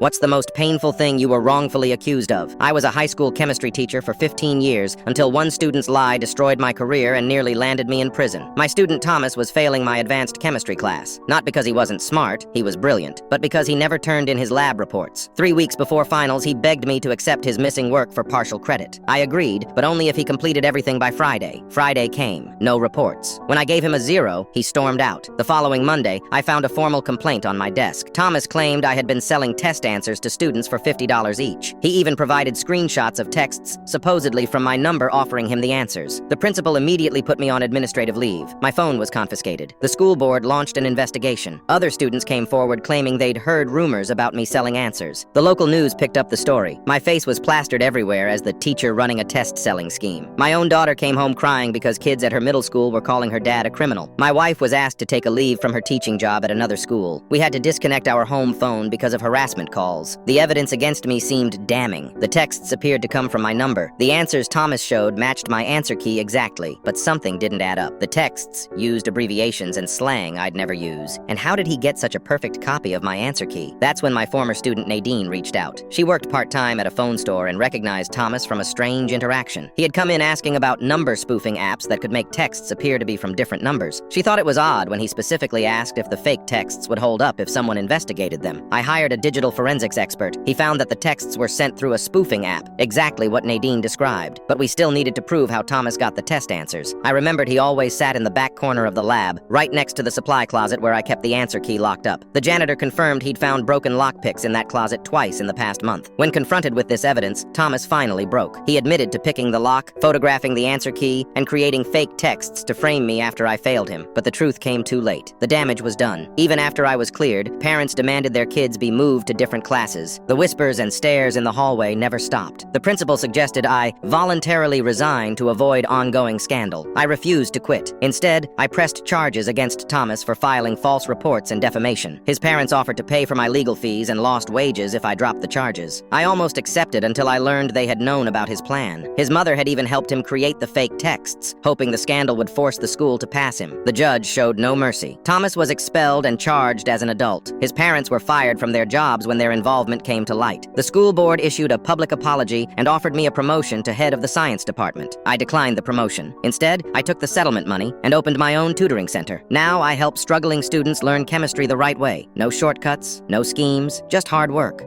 What's the most painful thing you were wrongfully accused of? I was a high school chemistry teacher for 15 years until one student's lie destroyed my career and nearly landed me in prison. My student Thomas was failing my advanced chemistry class. Not because he wasn't smart, he was brilliant, but because he never turned in his lab reports. 3 weeks before finals, he begged me to accept his missing work for partial credit. I agreed, but only if he completed everything by Friday. Friday came. No reports. When I gave him a 0, he stormed out. The following Monday, I found a formal complaint on my desk. Thomas claimed I had been selling test answers to students for $50 each. He even provided screenshots of texts, supposedly from my number, offering him the answers. The principal immediately put me on administrative leave. My phone was confiscated. The school board launched an investigation. Other students came forward claiming they'd heard rumors about me selling answers. The local news picked up the story. My face was plastered everywhere as the teacher running a test-selling scheme. My own daughter came home crying because kids at her middle school were calling her dad a criminal. My wife was asked to take a leave from her teaching job at another school. We had to disconnect our home phone because of harassment calls. The evidence against me seemed damning. The texts appeared to come from my number. The answers Thomas showed matched my answer key exactly, but something didn't add up. The texts used abbreviations and slang I'd never use. And how did he get such a perfect copy of my answer key? That's when my former student Nadine reached out. She worked part-time at a phone store and recognized Thomas from a strange interaction. He had come in asking about number spoofing apps that could make texts appear to be from different numbers. She thought it was odd when he specifically asked if the fake texts would hold up if someone investigated them. I hired a digital forensics expert. He found that the texts were sent through a spoofing app, exactly what Nadine described. But we still needed to prove how Thomas got the test answers. I remembered he always sat in the back corner of the lab, right next to the supply closet where I kept the answer key locked up. The janitor confirmed he'd found broken lockpicks in that closet twice in the past month. When confronted with this evidence, Thomas finally broke. He admitted to picking the lock, photographing the answer key, and creating fake texts to frame me after I failed him. But the truth came too late. The damage was done. Even after I was cleared, parents demanded their kids be moved to different classes. The whispers and stares in the hallway never stopped. The principal suggested I voluntarily resign to avoid ongoing scandal. I refused to quit. Instead, I pressed charges against Thomas for filing false reports and defamation. His parents offered to pay for my legal fees and lost wages if I dropped the charges. I almost accepted until I learned they had known about his plan. His mother had even helped him create the fake texts, hoping the scandal would force the school to pass him. The judge showed no mercy. Thomas was expelled and charged as an adult. His parents were fired from their jobs when their involvement came to light. The school board issued a public apology and offered me a promotion to head of the science department. I declined the promotion. Instead, I took the settlement money and opened my own tutoring center. Now I help struggling students learn chemistry the right way. No shortcuts, no schemes, just hard work.